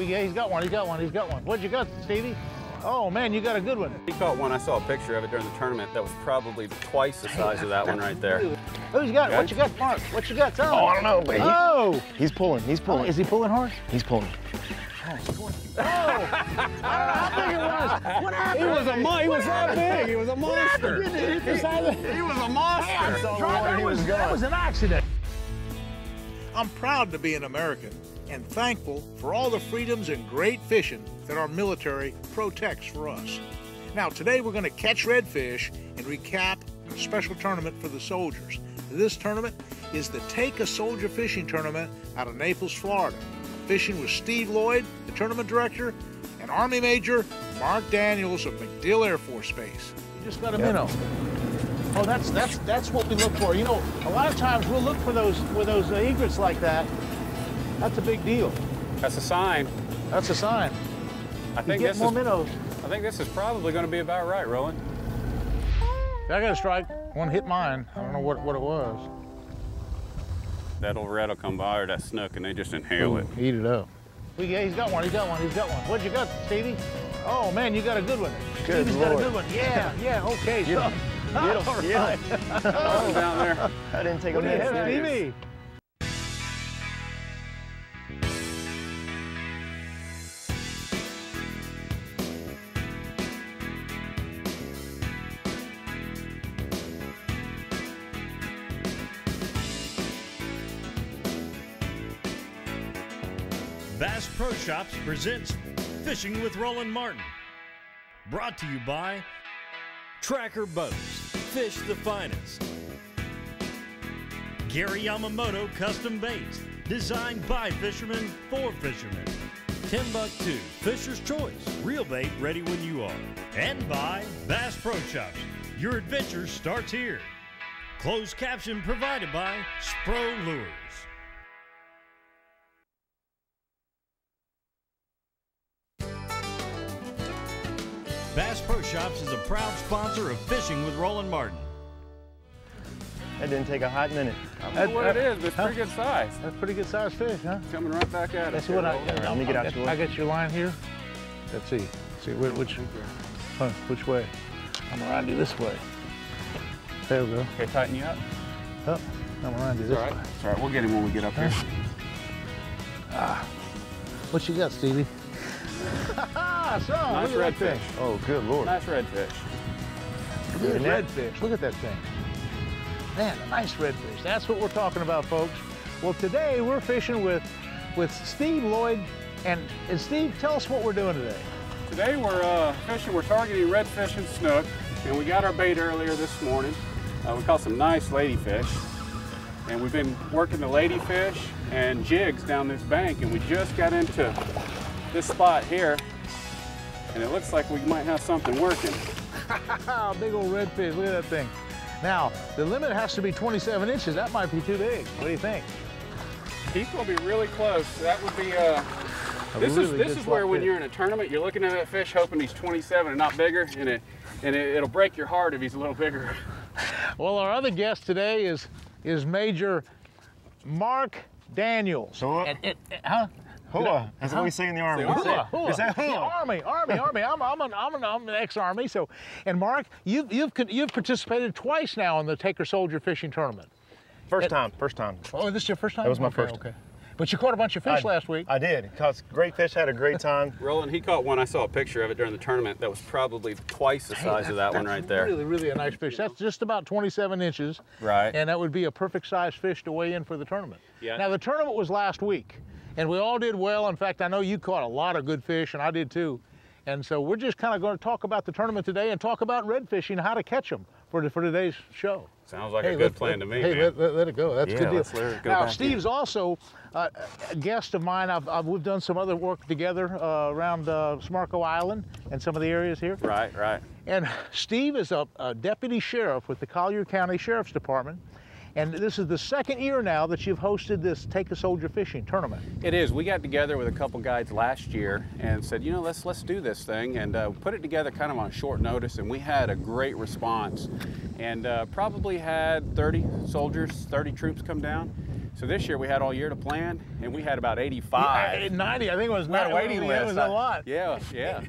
Yeah, he's got one, he's got one, he's got one. What'd you got, Stevie? Oh man, you got a good one. He caught one. I saw a picture of it during the tournament. That was probably twice the size of that one right there. Who's got it? What you got, Mark? What you got? Tell Oh, I don't know, but he's pulling. He's pulling. Is he pulling hard? He's pulling. Oh, he's pulling. Oh! I don't know how big it was. What happened? He was that big. He was a monster. He was a monster. That was an accident. I'm proud to be an American and thankful for all the freedoms and great fishing that our military protects for us. Now, today we're going to catch redfish and recap a special tournament for the soldiers. This tournament is the Take a Soldier Fishing Tournament out of Naples, Florida. Fishing with Steve Lloyd, the tournament director, and Army Major Mark Daniels of MacDill Air Force Base. You just got a minnow. Oh, that's what we look for. You know, a lot of times we'll look for those egrets like that. That's a big deal. That's a sign. That's a sign. I think this more minnows. I think this is probably going to be about right, Roland. I got a strike. One hit mine. I don't know what it was. That old red will come by or that snook, and they just inhale it. Eat it up. Yeah, he's got one. He's got one. He's got one. What'd you got, Stevie? Oh man, you got a good one. Good Stevie's got a good one. Yeah. Okay. Get him. Get him. Oh, down there. I didn't take a What do you minute. have, Stevie? Bass Pro Shops presents Fishing with Roland Martin. Brought to you by Tracker Boats, fish the finest. Gary Yamamoto Custom Baits, designed by fishermen for fishermen. Timbuktu, Fisher's Choice, real bait ready when you are. And by Bass Pro Shops, your adventure starts here. Closed caption provided by Spro Lures. Bass Pro Shops is a proud sponsor of Fishing with Roland Martin. That didn't take a hot minute. I don't know what it is, but it's pretty good size. That's pretty good sized fish, huh? Coming right back at us. That's what Let me get out your way. I got your line here. Let's see. Which way? I'm around you this way. There we go. Okay, tighten you up. Oh, I'm around you this way. It's all right. We'll get him when we get up here. What you got, Stevie? Nice redfish. Oh, good Lord. Nice redfish. Look at that redfish. Look at that thing. Man, a nice redfish. That's what we're talking about, folks. Well, today we're fishing with Steve Lloyd. And Steve, tell us what we're doing today. Today we're fishing, we're targeting redfish and snook. And we got our bait earlier this morning. We caught some nice ladyfish. And we've been working the ladyfish and jigs down this bank. And we just got into this spot here. And it looks like we might have something working. Big old redfish, look at that thing. Now, the limit has to be 27 inches. That might be too big. What do you think? He's gonna be really close. That would be, this is where when you're in a tournament, you're looking at that fish hoping he's 27 and not bigger, and it'll break your heart if he's a little bigger. Well, our other guest today is Major Mark Daniels. Huh? Hua. That's what we say in the Army. Hua. Is that Hua? Army. I'm an ex-Army. So, and Mark, you've participated twice now in the Take a Soldier Fishing Tournament. First time. Oh, this is your first time? That was my first. Okay. But you caught a bunch of fish last week. I did. Caught great fish, had a great time. Roland, he caught one. I saw a picture of it during the tournament. That was probably twice the size of that one right there. Really a nice fish. That's just about 27 inches. Right. And that would be a perfect size fish to weigh in for the tournament. Yeah. Now, the tournament was last week, and we all did well. In fact, I know you caught a lot of good fish, and I did too. And so we're just kind of going to talk about the tournament today and talk about redfishing, how to catch them for today's show. Sounds like a good plan to me, man. Let it go. That's a good deal. Let's let it go now, back Steve's also a guest of mine. We've done some other work together around Smarco Island and some of the areas here. Right. And Steve is a deputy sheriff with the Collier County Sheriff's Department. And this is the second year now that you've hosted this Take a Soldier Fishing Tournament. It is. We got together with a couple guides last year and said, you know, let's do this thing, and put it together kind of on short notice, and we had a great response, and probably had 30 soldiers, 30 troops come down. So this year we had all year to plan, and we had about 85. Yeah, 90, I think it was. We had a 90. waiting It list. was a lot. Yeah, yeah.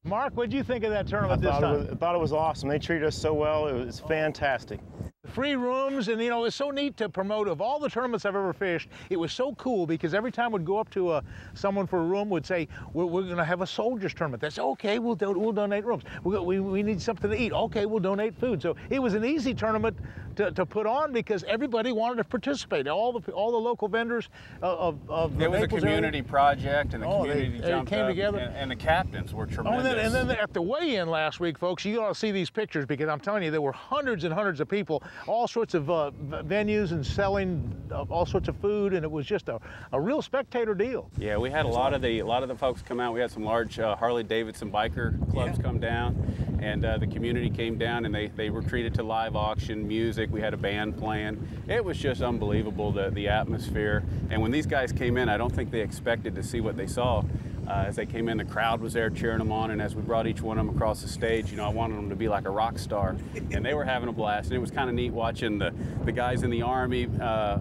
Mark, what did you think of that tournament this time? I thought it was awesome. They treated us so well. It was fantastic. Free rooms, and you know, it's so neat to promote. Of all the tournaments I've ever fished, it was so cool because every time we'd go up to someone for a room, would say, we're going to have a soldiers tournament. That's okay, we'll donate rooms. We need something to eat. Okay, we'll donate food. So it was an easy tournament to put on because everybody wanted to participate. All the local vendors of the It was a Naples community area. project, and the community they jumped came up, together. and the captains were tremendous. Oh, and then at the weigh-in last week, folks, you ought to see these pictures because I'm telling you, there were hundreds and hundreds of people, all sorts of venues and selling all sorts of food, and it was just a real spectator deal. Yeah, we had a lot of the folks come out. We had some large Harley Davidson biker clubs come down, and the community came down, and they were treated to live auction, music. We had a band playing. It was just unbelievable, the atmosphere. And when these guys came in, I don't think they expected to see what they saw. As they came in, the crowd was there cheering them on, and as we brought each one of them across the stage, you know, I wanted them to be like a rock star, and they were having a blast. And it was kind of neat watching the guys in the Army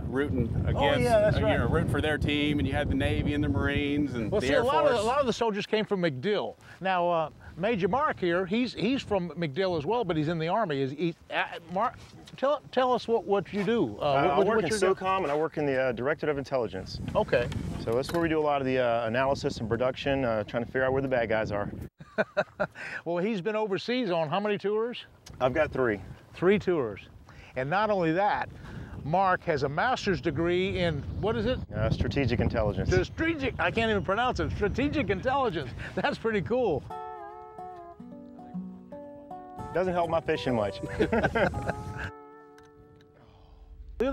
rooting against, that's right. you know, rooting for their team, and you had the Navy and the Marines and Well, the see, Air a Force. lot of the soldiers came from MacDill. Now, Major Mark here, he's from MacDill as well, but he's in the Army. Mark, tell us what you do. I work in your job? SOCOM, and I work in the Directorate of Intelligence. Okay. So that's where we do a lot of the analysis and production, trying to figure out where the bad guys are. Well, he's been overseas on how many tours? I've got 3. 3 tours. And not only that, Mark has a master's degree in, what is it? Strategic intelligence. I can't even pronounce it. Strategic intelligence. That's pretty cool. Doesn't help my fishing much. Look at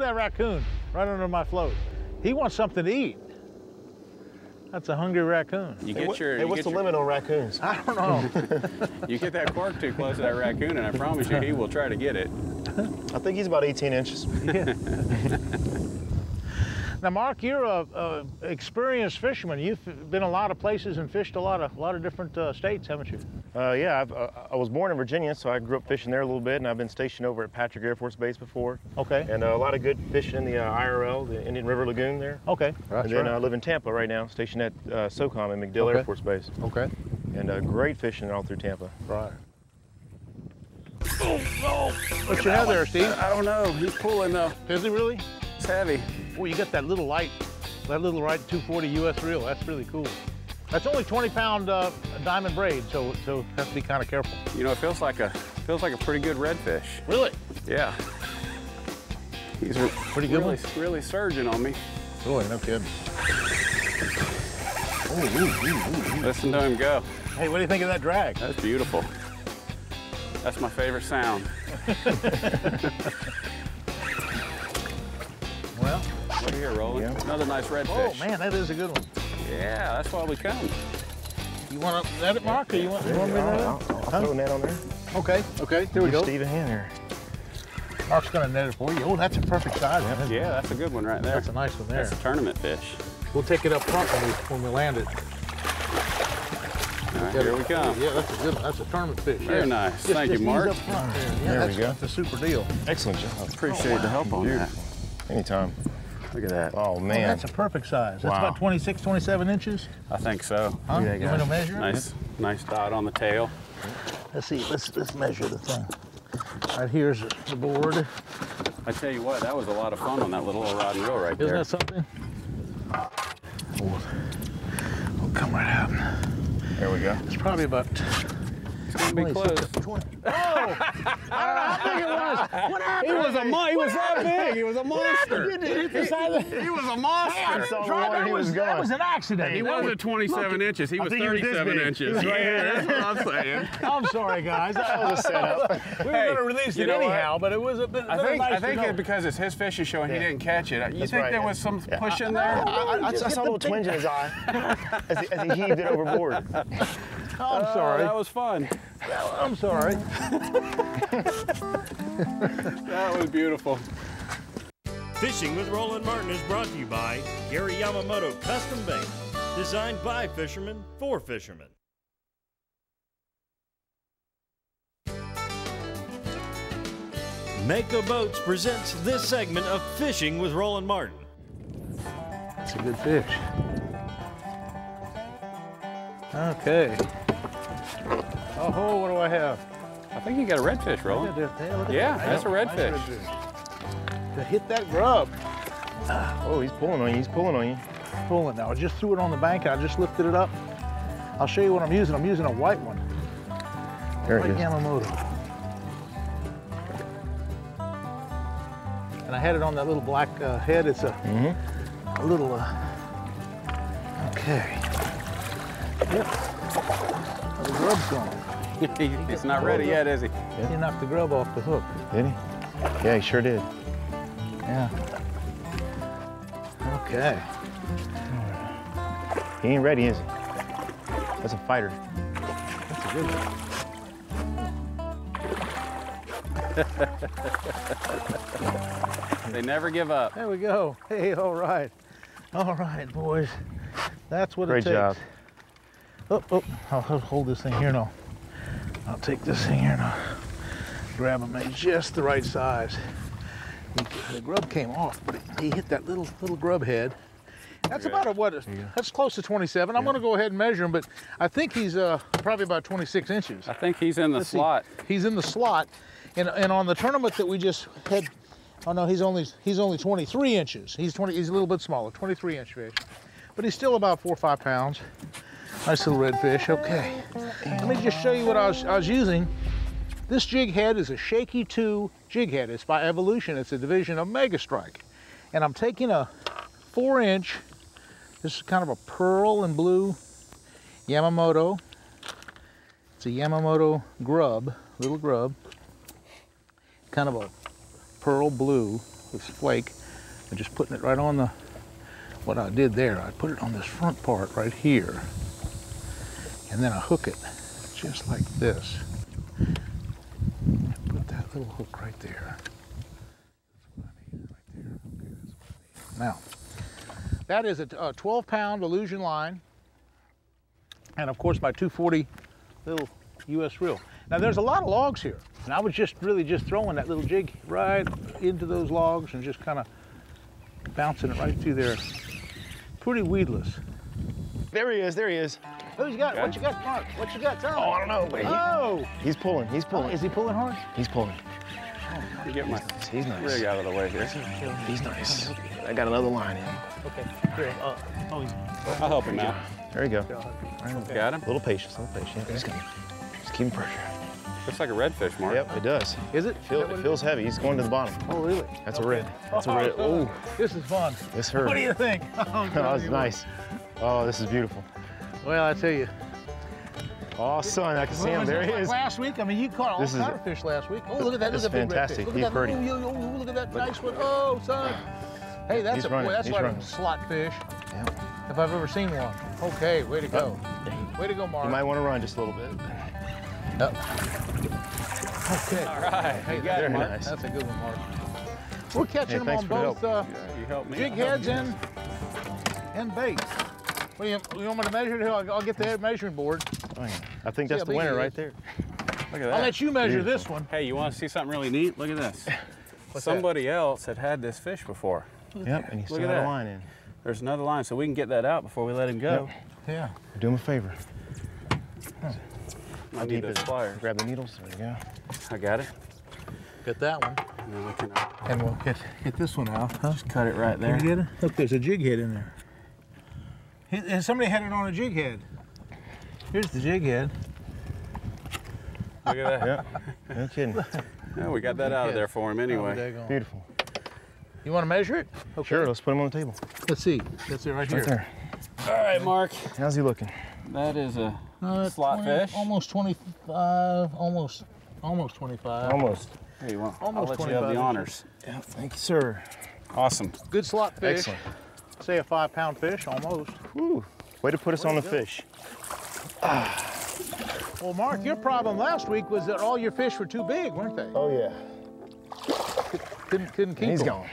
that raccoon right under my float. He wants something to eat. That's a hungry raccoon. You get your, Hey, what's the limit on raccoons? I don't know. You get that cork too close to that raccoon, and I promise you, he will try to get it. I think he's about 18 inches. Yeah. Now, Mark, you're a experienced fisherman. You've been a lot of places and fished a lot of different states, haven't you? Yeah, I was born in Virginia, so I grew up fishing there a little bit, and I've been stationed over at Patrick Air Force Base before. Okay. And a lot of good fishing in the IRL, the Indian River Lagoon there. Okay. And then I live in Tampa right now, stationed at SOCOM in MacDill Air Force Base. Okay. And great fishing all through Tampa. Right. What you have there, Steve? I don't know. He's pulling though. Is he really? It's heavy. Oh, you got that little light 240 US reel. That's really cool. That's only 20-pound diamond braid, so have to be kind of careful. You know, it feels like a pretty good redfish. Really? Yeah. He's Pretty good one? really surging on me. Really, no kidding. Listen to him go. Hey, what do you think of that drag? That's beautiful. That's my favorite sound. Well, Look here, Roland. Yeah. Another nice redfish. oh man, that is a good one. Yeah, that's why we come. You want to net it, Mark, or you want me to net it? I'll throw a net on there. Okay, there we Give go. Steve a hand here. Mark's gonna net it for you. Oh, that's a perfect size. Isn't it? Yeah, that's a good one right there. That's a nice one there. That's a tournament fish. We'll take it up front when we land it. All right, here we come. Yeah, that's a good one. That's a tournament fish. Very yeah. nice. Thank you, ease Mark. up front there. Yeah, There we that's, go. That's a super deal. Excellent job. Appreciate the help on that. Anytime. Look at that. Oh, Oh, man. that's a perfect size. That's Wow. about 26, 27 inches. I think so. Huh? Yeah, You want to measure it? Nice dot on the tail. Let's see. Let's measure the thing. Right here's the board. I tell you what, that was a lot of fun on that little old rod and reel right Isn't there. that something? We'll come right out. There we go. It's probably about It's gonna be close. 20. Oh! I don't know how big it was. What happened? He was that big. He was a monster. He was a monster. saw the water he was that going. was an accident. He wasn't 27 inches. He was think he was this 37 big. inches. He was right Yeah, here. that's what I'm saying. I'm sorry, guys. That was a setup. We were Hey, going to release you it know what? anyhow, but it was a bit I very think nice to know. it's because it's his fishing show and he didn't catch it. You That's think right, there yeah. was some push in there? I saw a little twinge in his eye as he heaved it overboard. Oh, I'm sorry. That was fun. I'm sorry. That was beautiful. Fishing with Roland Martin is brought to you by Gary Yamamoto Custom Bait, designed by fishermen for fishermen. Mako Boats presents this segment of Fishing with Roland Martin. That's a good fish. Okay. Oh, what do I have? I think you got a redfish, Roland. Yeah, that's a redfish. To hit that grub. Oh, he's pulling on you. He's pulling on you. Pulling now. I just threw it on the bank. I just lifted it up. I'll show you what I'm using. I'm using a white one. There White it is. Yamamoto. And I had it on that little black head. It's a little, okay. Yep. Oh, the grub's gone. He's not ready yet, is he? He knocked the grub off the hook. Did he? Yeah, he sure did. Yeah. Okay. He ain't ready, is he? That's a fighter. That's a good one. They never give up. There we go. Hey, all right. All right, boys. That's what Great it takes. job. Oh, I'll hold this thing here now. I'll take this thing here now. Grab him at just the right size. The grub came off, but he hit that little grub head. That's about that's close to 27. I'm gonna go ahead and measure him, but I think he's probably about 26 inches. I think he's in the slot. He's in the slot, and on the tournament that we just had, oh no, he's only 23 inches. He's a little bit smaller, 23-inch fish, but he's still about 4 or 5 pounds. Nice little redfish. Okay, let me just show you what I was using. This jig head is a Shaky 2 jig head. It's by Evolution. It's a division of Mega Strike, and I'm taking a 4-inch. This is kind of a pearl and blue Yamamoto. It's a Yamamoto grub, little grub. Kind of a pearl blue with flake. I'm just putting it right on the, what I did there, I put it on this front part right here. And then I hook it just like this. Put that little hook right there. Now, that is a 12-pound Illusion line, and of course my 240 little US reel. Now there's a lot of logs here, and I was just throwing that little jig right into those logs and just kind of bouncing it right through there. Pretty weedless. There he is. There he is. Who's got? What you got, Mark? What you got? Tell me. Oh, I don't know, but he's pulling. He's pulling. Is he pulling hard? He's pulling. You get my He's nice. rig out of the way here. He's nice. I got another line in. Okay, great. I'll help him out. There you go. Got him? A little patience. Yeah, just keep him pressure. Looks like a redfish, Mark. Yep, it does. Is it? It feels heavy. He's going to the bottom. Oh, really? That's a red. That's a red. Oh, This is fun. this hurt. What do you think? Oh, that's nice. Oh, this is beautiful. Well, I tell you. Oh, son, I can see him. There he is. Last week, I mean, you caught all This is- kinds of fish last week. Oh, look at that. This Look at that big fantastic. redfish. Look He's at that. pretty. Oh, look at that nice one. Oh, son. Hey, that's He's a running. boy. That's He's like running. a slot fish, Yep. if I've ever seen one. Okay, way to go. Way to go, Mark. You might want to run just a little bit. Yep. Okay. All right. Hey, You got Very it, Mark. nice. that's a good one, Mark. We're catching them thanks on for the both help. Yeah, you helped me. jig heads and baits. What do you want me to measure it? I'll get the measuring board. Oh, yeah. I think See that's how the big winner he right is. there. Look at that. I'll let you measure Beautiful. this one. Hey, you want to see something really neat? Look at this. What's Somebody else had this fish before. Yep, and he still at had that. a line in. There's another line, so we can get that out before we let him go. Yeah. Do him a favor. I need those pliers. Grab the needles. There you go. I got it. Get that one. And then we can And we'll get this one out. Huh? just cut it right there. Can you get it? Look, there's a jig head in there. And somebody had it on a jig head. Here's the jig head. Look at that. Yeah, no kidding. Yeah, we got that out of there for him Oh, anyway. daggone. Beautiful. You want to measure it? Okay. Sure, let's put him on the table. Let's see. That's it right here. Right there. All right, Mark. How's he looking? That is a slot 20, fish. Almost 25. Almost 25. Almost. Hey, you want? Almost I'll let you have 25 the honors. Yeah, thank you, sir. Awesome. Good slot fish. Excellent. Say a 5-pound fish, almost. Woo. Way to put us on the fish. Well, Mark, your problem last week was that all your fish were too big, weren't they? Oh, yeah. Couldn't keep And he's them. gone.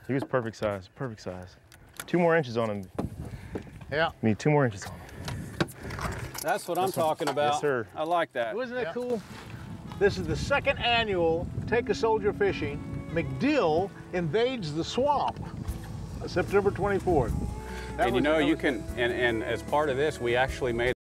He was perfect size, perfect size. 2 more inches on him. Yeah. Need 2 more inches on him. That's what I'm talking about. Yes, sir. I like that. Wasn't that cool? This is the second annual Take a Soldier Fishing. McDill invades the swamp. September 24th. And you know, you can, and as part of this, we actually made